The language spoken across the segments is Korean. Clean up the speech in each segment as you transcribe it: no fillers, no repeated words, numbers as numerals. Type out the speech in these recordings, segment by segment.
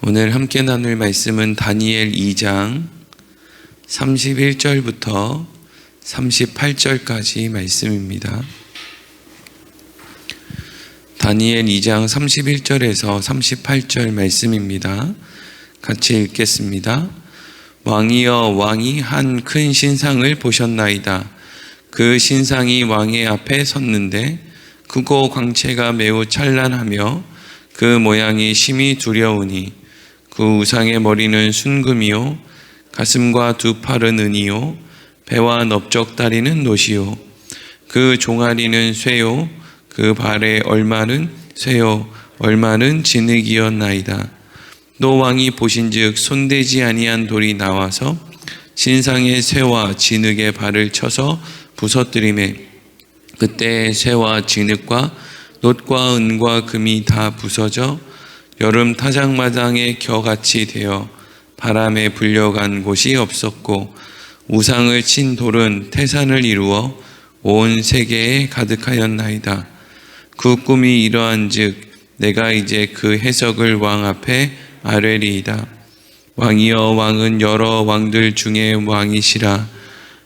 오늘 함께 나눌 말씀은 다니엘 2장 31절부터 38절까지 말씀입니다. 다니엘 2장 31절에서 38절 말씀입니다. 같이 읽겠습니다. 왕이여, 왕이 한 큰 신상을 보셨나이다. 그 신상이 왕의 앞에 섰는데 크고 광채가 매우 찬란하며 그 모양이 심히 두려우니 그 우상의 머리는 순금이요 가슴과 두 팔은 은이요 배와 넓적다리는 노시요 그 종아리는 쇠요 그 발의 얼마는 쇠요 얼마는 진흙이었나이다. 또 왕이 보신즉 손대지 아니한 돌이 나와서 신상의 쇠와 진흙의 발을 쳐서 부서뜨리매 그때 쇠와 진흙과 놋과 은과 금이 다 부서져 여름 타작마당에 겨같이 되어 바람에 불려간 곳이 없었고 우상을 친 돌은 태산을 이루어 온 세계에 가득하였나이다. 그 꿈이 이러한즉 내가 이제 그 해석을 왕 앞에 아뢰리이다. 왕이여, 왕은 여러 왕들 중에 왕이시라.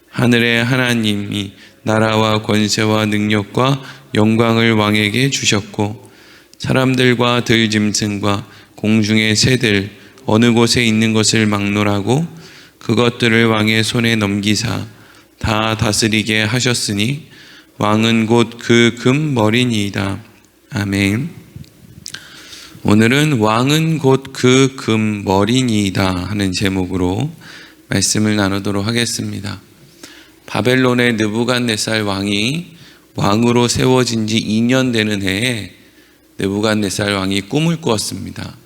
하늘의 하나님이 나라와 권세와 능력과 영광을 왕에게 주셨고 사람들과 들짐승과 공중의 새들 어느 곳에 있는 것을 막론하고 그것들을 왕의 손에 넘기사 다 다스리게 하셨으니 왕은 곧 그 금 머리니이다. 아멘. 오늘은 왕은 곧 그 금 머리니이다 하는 제목으로 말씀을 나누도록 하겠습니다. 바벨론의 느부갓네살 왕이 왕으로 세워진 지 2년 되는 해에 느부갓네살 왕이 꿈을 꾸었습니다.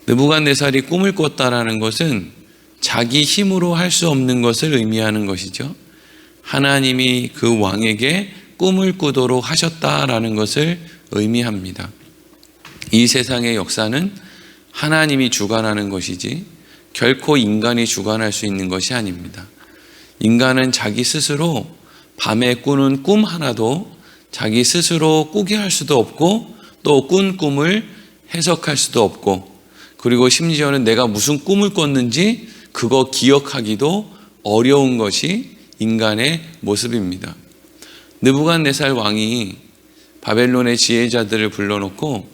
느부갓네살이 꿈을 꿨다라는 것은 자기 힘으로 할 수 없는 것을 의미하는 것이죠. 하나님이 그 왕에게 꿈을 꾸도록 하셨다라는 것을 의미합니다. 이 세상의 역사는 하나님이 주관하는 것이지 결코 인간이 주관할 수 있는 것이 아닙니다. 인간은 자기 스스로 밤에 꾸는 꿈 하나도 자기 스스로 꾸게 할 수도 없고 또 꾼 꿈을 해석할 수도 없고 그리고 심지어는 내가 무슨 꿈을 꿨는지 그거 기억하기도 어려운 것이 인간의 모습입니다. 느부갓네살 왕이 바벨론의 지혜자들을 불러놓고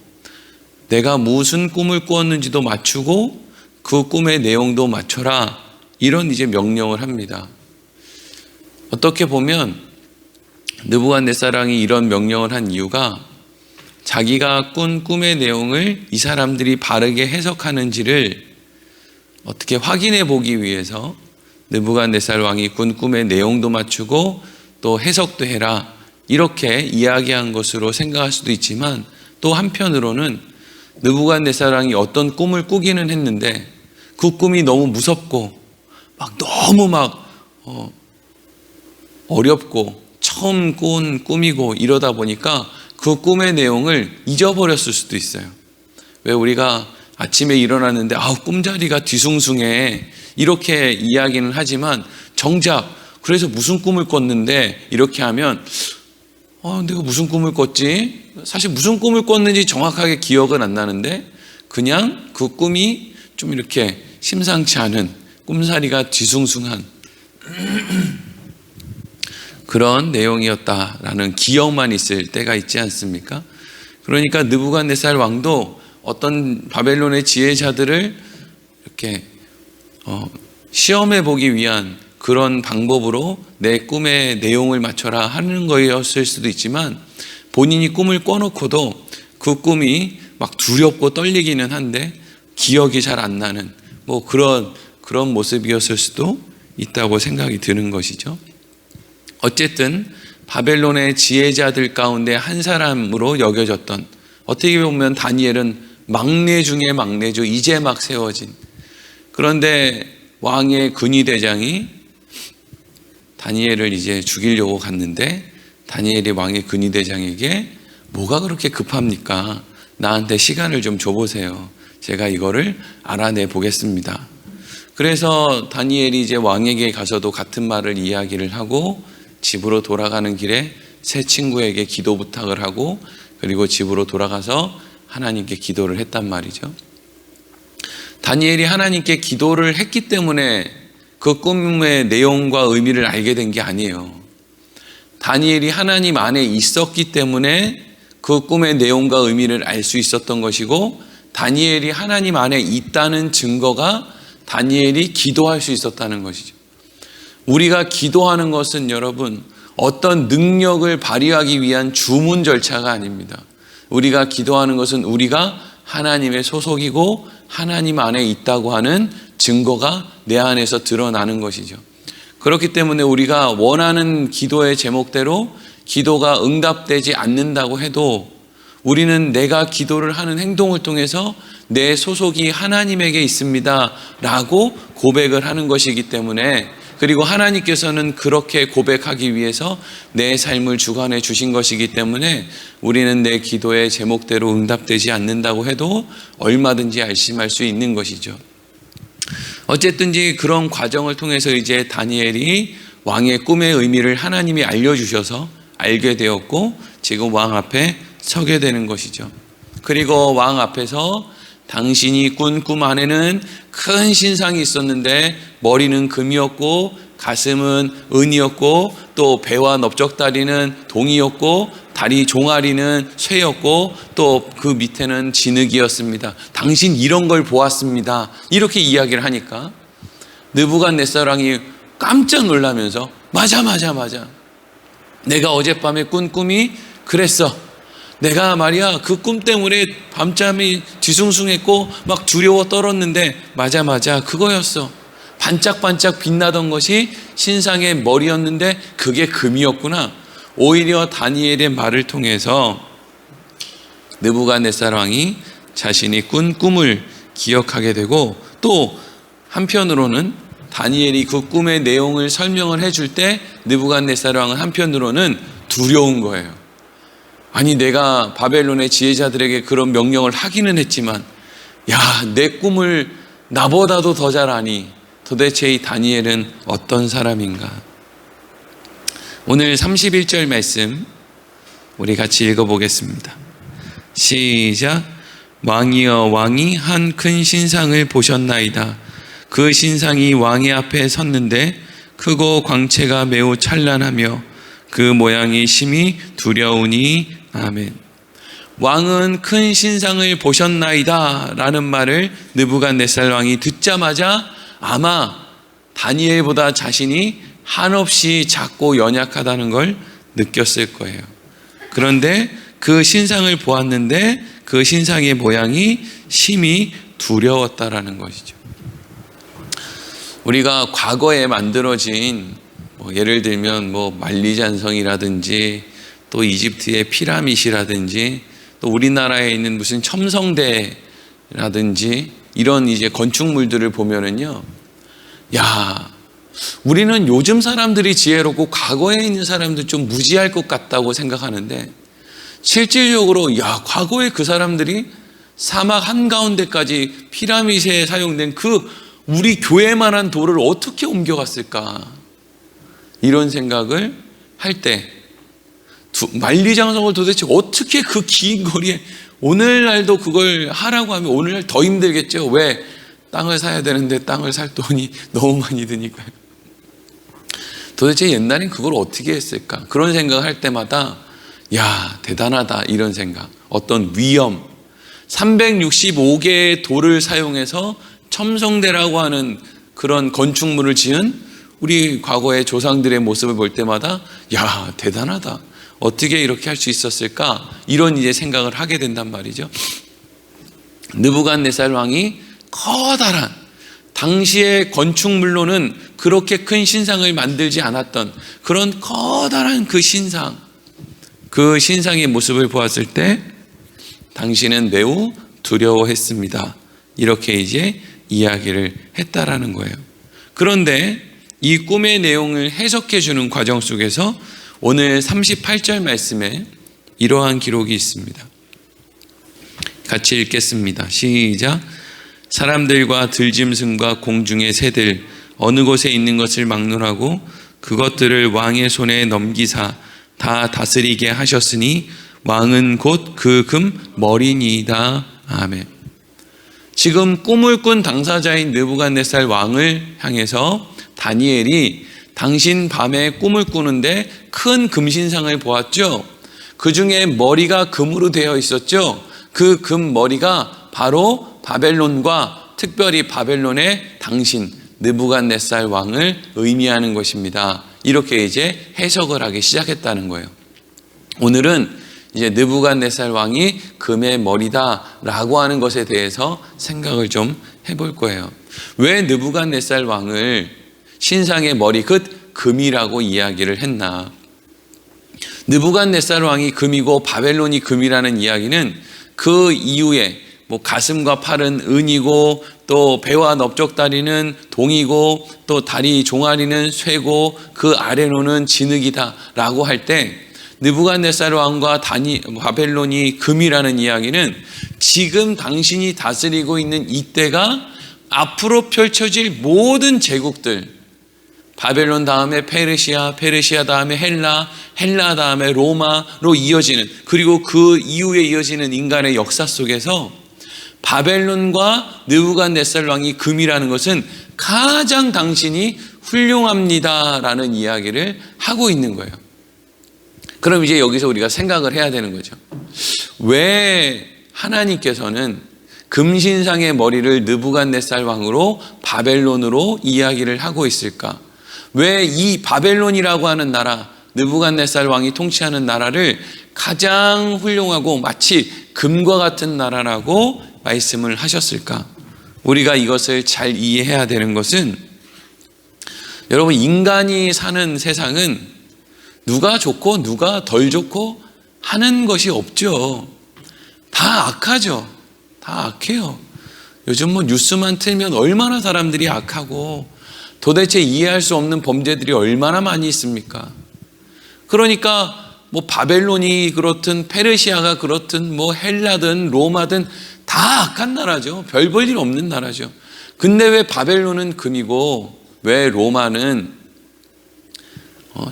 내가 무슨 꿈을 꾸었는지도 맞추고 그 꿈의 내용도 맞춰라 이런 이제 명령을 합니다. 어떻게 보면 느부갓네살 왕이 이런 명령을 한 이유가 자기가 꾼 꿈의 내용을 이 사람들이 바르게 해석하는지를 어떻게 확인해 보기 위해서 느부갓네살 왕이 꾼 꿈의 내용도 맞추고 또 해석도 해라 이렇게 이야기한 것으로 생각할 수도 있지만 또 한편으로는 느부갓네살 왕이 어떤 꿈을 꾸기는 했는데 그 꿈이 너무 무섭고 막 너무 어렵고 처음 꾼 꿈이고 이러다 보니까 그 꿈의 내용을 잊어버렸을 수도 있어요. 왜 우리가 아침에 일어났는데 꿈자리가 뒤숭숭해 이렇게 이야기는 하지만 정작 그래서 무슨 꿈을 꿨는데 이렇게 하면 내가 무슨 꿈을 꿨지? 사실 무슨 꿈을 꿨는지 정확하게 기억은 안 나는데 그냥 그 꿈이 좀 이렇게 심상치 않은 꿈자리가 뒤숭숭한 그런 내용이었다라는 기억만 있을 때가 있지 않습니까? 그러니까 느부갓네살 왕도 어떤 바벨론의 지혜자들을 이렇게 시험해 보기 위한 그런 방법으로 내 꿈의 내용을 맞춰라 하는 거였을 수도 있지만 본인이 꿈을 꿔놓고도 그 꿈이 막 두렵고 떨리기는 한데 기억이 잘 안 나는 그런 모습이었을 수도 있다고 생각이 드는 것이죠. 어쨌든 바벨론의 지혜자들 가운데 한 사람으로 여겨졌던 어떻게 보면 다니엘은 막내 중에 막내죠. 이제 막 세워진. 그런데 왕의 근위대장이 다니엘을 이제 죽이려고 갔는데 다니엘이 왕의 근위대장에게 뭐가 그렇게 급합니까? 나한테 시간을 좀 줘보세요. 제가 이거를 알아내 보겠습니다. 그래서 다니엘이 이제 왕에게 가서도 같은 말을 이야기를 하고 집으로 돌아가는 길에 새 친구에게 기도 부탁을 하고 그리고 집으로 돌아가서 하나님께 기도를 했단 말이죠. 다니엘이 하나님께 기도를 했기 때문에 그 꿈의 내용과 의미를 알게 된 게 아니에요. 다니엘이 하나님 안에 있었기 때문에 그 꿈의 내용과 의미를 알 수 있었던 것이고, 다니엘이 하나님 안에 있다는 증거가 다니엘이 기도할 수 있었다는 것이죠. 우리가 기도하는 것은 여러분 어떤 능력을 발휘하기 위한 주문 절차가 아닙니다. 우리가 기도하는 것은 우리가 하나님의 소속이고 하나님 안에 있다고 하는 증거가 내 안에서 드러나는 것이죠. 그렇기 때문에 우리가 원하는 기도의 제목대로 기도가 응답되지 않는다고 해도 우리는 내가 기도를 하는 행동을 통해서 내 소속이 하나님에게 있습니다 라고 고백을 하는 것이기 때문에, 그리고 하나님께서는 그렇게 고백하기 위해서 내 삶을 주관해 주신 것이기 때문에 우리는 내 기도의 제목대로 응답되지 않는다고 해도 얼마든지 안심할 수 있는 것이죠. 어쨌든지 그런 과정을 통해서 이제 다니엘이 왕의 꿈의 의미를 하나님이 알려주셔서 알게 되었고, 지금 왕 앞에 서게 되는 것이죠. 그리고 왕 앞에서 당신이 꾼 꿈 안에는 큰 신상이 있었는데 머리는 금이었고 가슴은 은이었고 또 배와 넓적다리는 동이었고 다리 종아리는 쇠였고 또 그 밑에는 진흙이었습니다. 당신 이런 걸 보았습니다. 이렇게 이야기를 하니까 느부갓네살왕이 깜짝 놀라면서 맞아. 내가 어젯밤에 꾼 꿈이 그랬어. 내가 말이야 그 꿈 때문에 밤잠이 뒤숭숭했고 막 두려워 떨었는데 맞아 그거였어. 반짝반짝 빛나던 것이 신상의 머리였는데 그게 금이었구나. 오히려 다니엘의 말을 통해서 느부갓네살 왕이 자신이 꾼 꿈을 기억하게 되고, 또 한편으로는 다니엘이 그 꿈의 내용을 설명을 해줄 때 느부갓네살 왕은 한편으로는 두려운 거예요. 아니 내가 바벨론의 지혜자들에게 그런 명령을 하기는 했지만 내 꿈을 나보다도 더 잘 아니 도대체 이 다니엘은 어떤 사람인가. 오늘 31절 말씀 우리 같이 읽어보겠습니다. 시작. 왕이여 왕이 한 큰 신상을 보셨나이다. 그 신상이 왕의 앞에 섰는데 크고 광채가 매우 찬란하며 그 모양이 심히 두려우니. 아멘. 왕은 큰 신상을 보셨나이다 라는 말을 느부갓네살 왕이 듣자마자 아마 다니엘보다 자신이 한없이 작고 연약하다는 걸 느꼈을 거예요. 그런데 그 신상을 보았는데 그 신상의 모양이 심히 두려웠다라는 것이죠. 우리가 과거에 만들어진 예를 들면 만리장성이라든지 또 이집트의 피라밋이라든지 또 우리나라에 있는 무슨 첨성대라든지 이런 이제 건축물들을 보면은요, 우리는 요즘 사람들이 지혜롭고 과거에 있는 사람들 좀 무지할 것 같다고 생각하는데, 실질적으로 과거에 그 사람들이 사막 한가운데까지 피라밋에 사용된 그 우리 교회만한 돌을 어떻게 옮겨갔을까, 이런 생각을 할 때 만리장성을 도대체 어떻게 그 긴 거리에, 오늘날도 그걸 하라고 하면 오늘날 더 힘들겠죠. 왜? 땅을 사야 되는데 땅을 살 돈이 너무 많이 드니까요. 도대체 옛날엔 그걸 어떻게 했을까, 그런 생각을 할 때마다 대단하다 이런 생각, 어떤 위엄, 365개의 돌을 사용해서 첨성대라고 하는 그런 건축물을 지은 우리 과거의 조상들의 모습을 볼 때마다 대단하다, 어떻게 이렇게 할 수 있었을까, 이런 이제 생각을 하게 된단 말이죠. 느부갓네살 왕이 커다란, 당시의 건축물로는 그렇게 큰 신상을 만들지 않았던 그런 커다란 그 신상의 모습을 보았을 때 당신은 매우 두려워했습니다. 이렇게 이제 이야기를 했다라는 거예요. 그런데 이 꿈의 내용을 해석해 주는 과정 속에서 오늘 38절 말씀에 이러한 기록이 있습니다. 같이 읽겠습니다. 시작. 사람들과 들짐승과 공중의 새들 어느 곳에 있는 것을 막론하고 그것들을 왕의 손에 넘기사 다 다스리게 하셨으니 왕은 곧 그 금 머리니이다. 아멘. 지금 꿈을 꾼 당사자인 느부갓네살 왕을 향해서 다니엘이 당신 밤에 꿈을 꾸는데 큰 금신상을 보았죠. 그 중에 머리가 금으로 되어 있었죠. 그 금 머리가 바로 바벨론과 특별히 바벨론의 당신 느부갓네살 왕을 의미하는 것입니다. 이렇게 이제 해석을 하기 시작했다는 거예요. 오늘은 이제 느부갓네살 왕이 금의 머리다라고 하는 것에 대해서 생각을 좀 해볼 거예요. 왜 느부갓네살 왕을 신상의 머리 끝 금이라고 이야기를 했나? 느부갓네살 왕이 금이고 바벨론이 금이라는 이야기는 그 이후에 가슴과 팔은 은이고 또 배와 넓적다리는 동이고 또 다리 종아리는 쇠고 그 아래로는 진흙이다라고 할 때 느부갓네살 왕과 바벨론이 금이라는 이야기는 지금 당신이 다스리고 있는 이때가 앞으로 펼쳐질 모든 제국들, 바벨론 다음에 페르시아, 페르시아 다음에 헬라, 헬라 다음에 로마로 이어지는, 그리고 그 이후에 이어지는 인간의 역사 속에서 바벨론과 느부갓네살 왕이 금이라는 것은 가장 당신이 훌륭합니다라는 이야기를 하고 있는 거예요. 그럼 이제 여기서 우리가 생각을 해야 되는 거죠. 왜 하나님께서는 금신상의 머리를 느부갓네살 왕으로 바벨론으로 이야기를 하고 있을까? 왜 이 바벨론이라고 하는 나라, 느부갓네살 왕이 통치하는 나라를 가장 훌륭하고 마치 금과 같은 나라라고 말씀을 하셨을까? 우리가 이것을 잘 이해해야 되는 것은, 여러분, 인간이 사는 세상은 누가 좋고 누가 덜 좋고 하는 것이 없죠. 다 악하죠. 다 악해요. 요즘 뉴스만 틀면 얼마나 사람들이 악하고 도대체 이해할 수 없는 범죄들이 얼마나 많이 있습니까? 그러니까 바벨론이 그렇든 페르시아가 그렇든 헬라든 로마든 다 악한 나라죠. 별 볼 일 없는 나라죠. 근데 왜 바벨론은 금이고 왜 로마는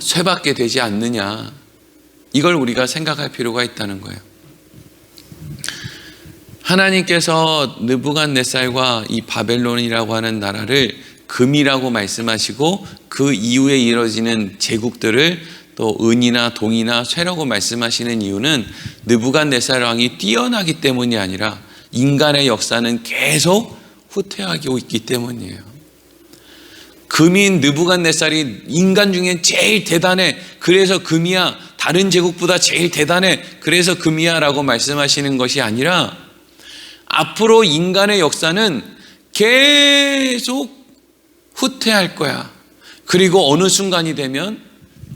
쇠밖에 되지 않느냐? 이걸 우리가 생각할 필요가 있다는 거예요. 하나님께서 느부갓네살과 이 바벨론이라고 하는 나라를 금이라고 말씀하시고 그 이후에 이뤄지는 제국들을 또 은이나 동이나 쇠라고 말씀하시는 이유는 느부갓네살 왕이 뛰어나기 때문이 아니라 인간의 역사는 계속 후퇴하고 있기 때문이에요. 금인 느부갓네살이 인간 중에 제일 대단해, 그래서 금이야, 다른 제국보다 제일 대단해, 그래서 금이야 라고 말씀하시는 것이 아니라 앞으로 인간의 역사는 계속 후퇴할 거야. 그리고 어느 순간이 되면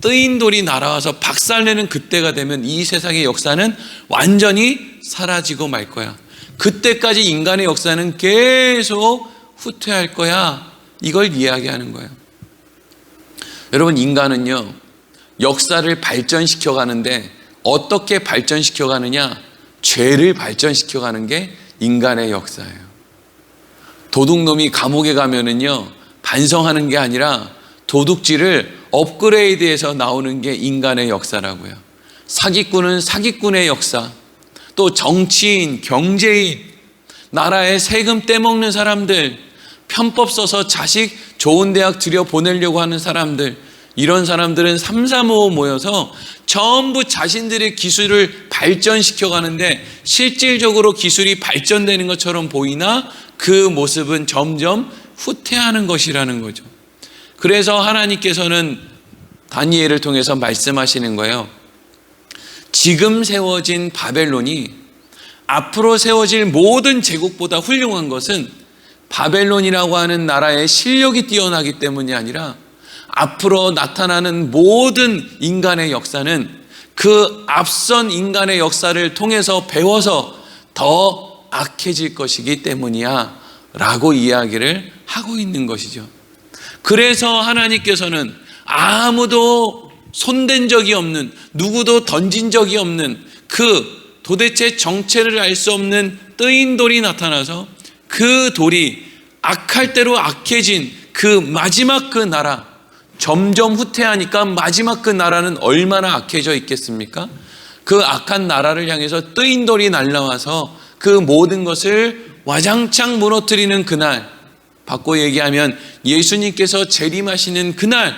뜨인 돌이 날아와서 박살내는 그때가 되면 이 세상의 역사는 완전히 사라지고 말 거야. 그때까지 인간의 역사는 계속 후퇴할 거야. 이걸 이야기하는 거예요. 여러분, 인간은요, 역사를 발전시켜 가는데 어떻게 발전시켜 가느냐? 죄를 발전시켜 가는 게 인간의 역사예요. 도둑놈이 감옥에 가면은요, 반성하는 게 아니라 도둑질을 업그레이드해서 나오는 게 인간의 역사라고요. 사기꾼은 사기꾼의 역사, 또 정치인, 경제인, 나라의 세금 떼먹는 사람들, 편법 써서 자식 좋은 대학 들여보내려고 하는 사람들, 이런 사람들은 3, 4, 5 모여서 전부 자신들의 기술을 발전시켜 가는데 실질적으로 기술이 발전되는 것처럼 보이나 그 모습은 점점 후퇴하는 것이라는 거죠. 그래서 하나님께서는 다니엘을 통해서 말씀하시는 거예요. 지금 세워진 바벨론이 앞으로 세워질 모든 제국보다 훌륭한 것은 바벨론이라고 하는 나라의 실력이 뛰어나기 때문이 아니라 앞으로 나타나는 모든 인간의 역사는 그 앞선 인간의 역사를 통해서 배워서 더 악해질 것이기 때문이야 라고 이야기를 하고 있는 것이죠. 그래서 하나님께서는 아무도 손댄 적이 없는, 누구도 던진 적이 없는 그 도대체 정체를 알 수 없는 뜨인 돌이 나타나서 그 돌이 악할 대로 악해진 그 마지막 그 나라, 점점 후퇴하니까 마지막 그 나라는 얼마나 악해져 있겠습니까? 그 악한 나라를 향해서 뜨인 돌이 날라와서 그 모든 것을 와장창 무너뜨리는 그날, 바꿔 얘기하면 예수님께서 재림하시는 그날,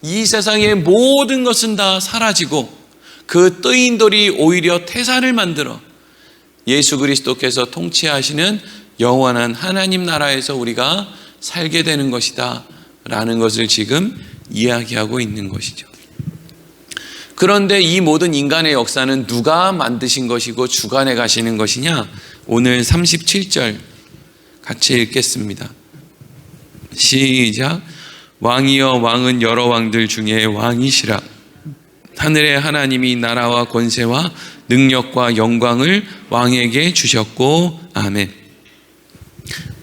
이 세상의 모든 것은 다 사라지고 그 뜨인 돌이 오히려 태산을 만들어 예수 그리스도께서 통치하시는 영원한 하나님 나라에서 우리가 살게 되는 것이다 라는 것을 지금 이야기하고 있는 것이죠. 그런데 이 모든 인간의 역사는 누가 만드신 것이고 주관해 가시는 것이냐? 오늘 37절 같이 읽겠습니다. 시작. 왕이여 왕은 여러 왕들 중에 왕이시라. 하늘의 하나님이 나라와 권세와 능력과 영광을 왕에게 주셨고 아멘.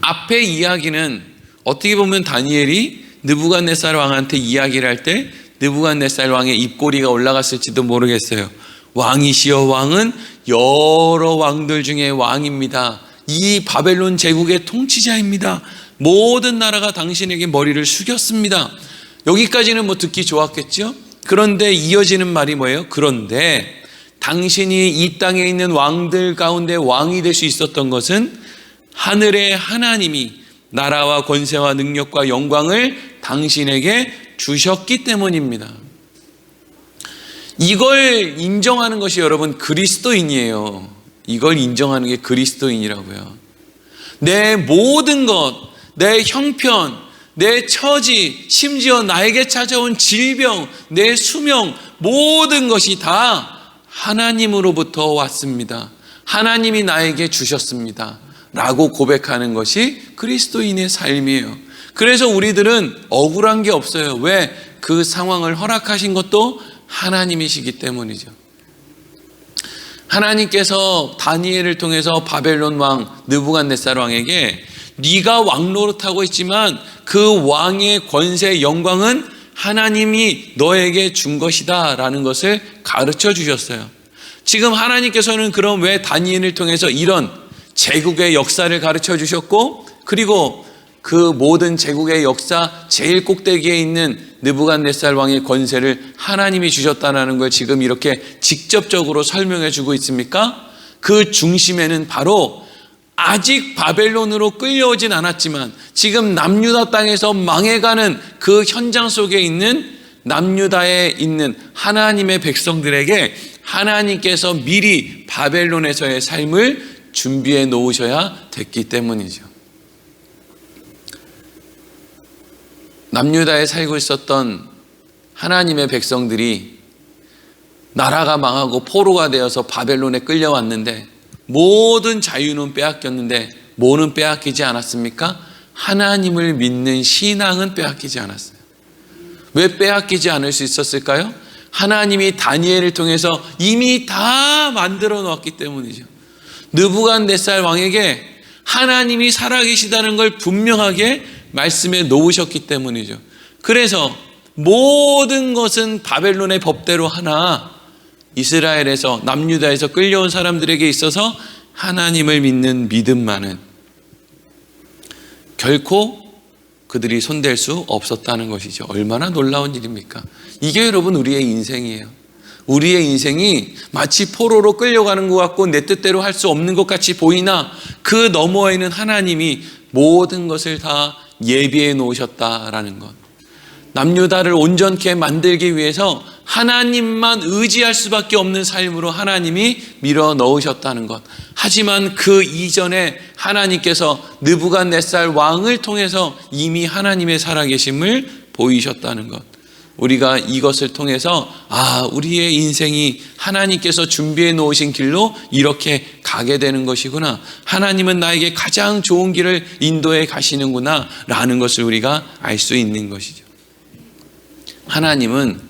앞의 이야기는 어떻게 보면 다니엘이 느부갓네살 왕한테 이야기를 할 때 느부갓네살 왕의 입꼬리가 올라갔을지도 모르겠어요. 왕이시여 왕은 여러 왕들 중에 왕입니다. 이 바벨론 제국의 통치자입니다. 모든 나라가 당신에게 머리를 숙였습니다. 여기까지는 뭐 듣기 좋았겠죠? 그런데 이어지는 말이 뭐예요? 그런데 당신이 이 땅에 있는 왕들 가운데 왕이 될 수 있었던 것은 하늘의 하나님이 나라와 권세와 능력과 영광을 당신에게 주셨기 때문입니다. 이걸 인정하는 것이 여러분 그리스도인이에요. 이걸 인정하는 게 그리스도인이라고요. 내 모든 것, 내 형편, 내 처지, 심지어 나에게 찾아온 질병, 내 수명, 모든 것이 다 하나님으로부터 왔습니다. 하나님이 나에게 주셨습니다. 라고 고백하는 것이 그리스도인의 삶이에요. 그래서 우리들은 억울한 게 없어요. 왜? 그 상황을 허락하신 것도 하나님이시기 때문이죠. 하나님께서 다니엘을 통해서 바벨론 왕 느부갓네살 왕에게 네가 왕 노릇하고 있지만 그 왕의 권세 영광은 하나님이 너에게 준 것이다 라는 것을 가르쳐 주셨어요. 지금 하나님께서는 그럼 왜 다니엘을 통해서 이런 제국의 역사를 가르쳐 주셨고, 그리고 그 모든 제국의 역사 제일 꼭대기에 있는 느부갓네살 왕의 권세를 하나님이 주셨다는 걸 지금 이렇게 직접적으로 설명해 주고 있습니까? 그 중심에는 바로 아직 바벨론으로 끌려오진 않았지만 지금 남유다 땅에서 망해가는 그 현장 속에 있는 남유다에 있는 하나님의 백성들에게 하나님께서 미리 바벨론에서의 삶을 준비해 놓으셔야 됐기 때문이죠. 남유다에 살고 있었던 하나님의 백성들이 나라가 망하고 포로가 되어서 바벨론에 끌려왔는데 모든 자유는 빼앗겼는데 뭐는 빼앗기지 않았습니까? 하나님을 믿는 신앙은 빼앗기지 않았어요. 왜 빼앗기지 않을 수 있었을까요? 하나님이 다니엘을 통해서 이미 다 만들어 놓았기 때문이죠. 느부갓네살 왕에게 하나님이 살아계시다는 걸 분명하게 말씀해 놓으셨기 때문이죠. 그래서 모든 것은 바벨론의 법대로 하나 이스라엘에서 남유다에서 끌려온 사람들에게 있어서 하나님을 믿는 믿음만은 결코 그들이 손댈 수 없었다는 것이죠. 얼마나 놀라운 일입니까? 이게 여러분 우리의 인생이에요. 우리의 인생이 마치 포로로 끌려가는 것 같고 내 뜻대로 할 수 없는 것 같이 보이나 그 너머에는 하나님이 모든 것을 다 예비해 놓으셨다라는 것. 남유다를 온전케 만들기 위해서 하나님만 의지할 수밖에 없는 삶으로 하나님이 밀어 넣으셨다는 것. 하지만 그 이전에 하나님께서 느부갓네살 왕을 통해서 이미 하나님의 살아계심을 보이셨다는 것. 우리가 이것을 통해서 우리의 인생이 하나님께서 준비해 놓으신 길로 이렇게 가게 되는 것이구나. 하나님은 나에게 가장 좋은 길을 인도해 가시는구나 라는 것을 우리가 알 수 있는 것이죠. 하나님은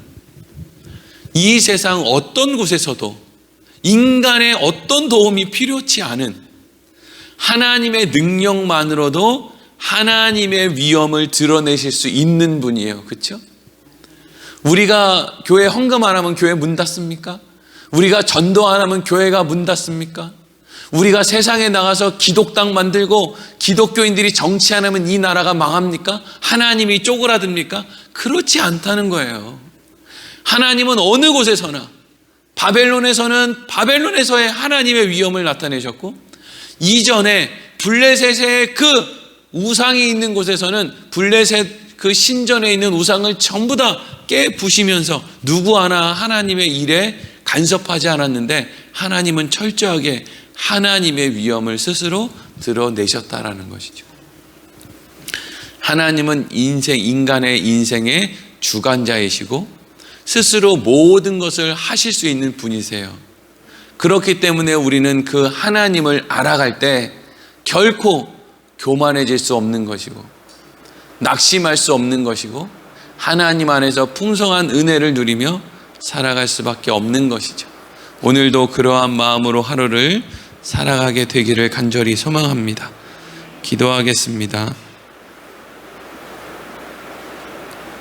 이 세상 어떤 곳에서도 인간의 어떤 도움이 필요치 않은 하나님의 능력만으로도 하나님의 위엄을 드러내실 수 있는 분이에요. 그렇죠? 우리가 교회 헌금 안 하면 교회 문 닫습니까? 우리가 전도 안 하면 교회가 문 닫습니까? 우리가 세상에 나가서 기독당 만들고 기독교인들이 정치 안 하면 이 나라가 망합니까? 하나님이 쪼그라듭니까? 그렇지 않다는 거예요. 하나님은 어느 곳에서나 바벨론에서는 바벨론에서의 하나님의 위엄을 나타내셨고 이전에 블레셋의 그 우상이 있는 곳에서는 블레셋 그 신전에 있는 우상을 전부 다 깨부시면서 누구 하나 하나님의 일에 간섭하지 않았는데 하나님은 철저하게 하나님의 위엄을 스스로 드러내셨다라는 것이죠. 하나님은 인간의 인생의 주관자이시고 스스로 모든 것을 하실 수 있는 분이세요. 그렇기 때문에 우리는 그 하나님을 알아갈 때 결코 교만해질 수 없는 것이고 낙심할 수 없는 것이고 하나님 안에서 풍성한 은혜를 누리며 살아갈 수밖에 없는 것이죠. 오늘도 그러한 마음으로 하루를 살아가게 되기를 간절히 소망합니다. 기도하겠습니다.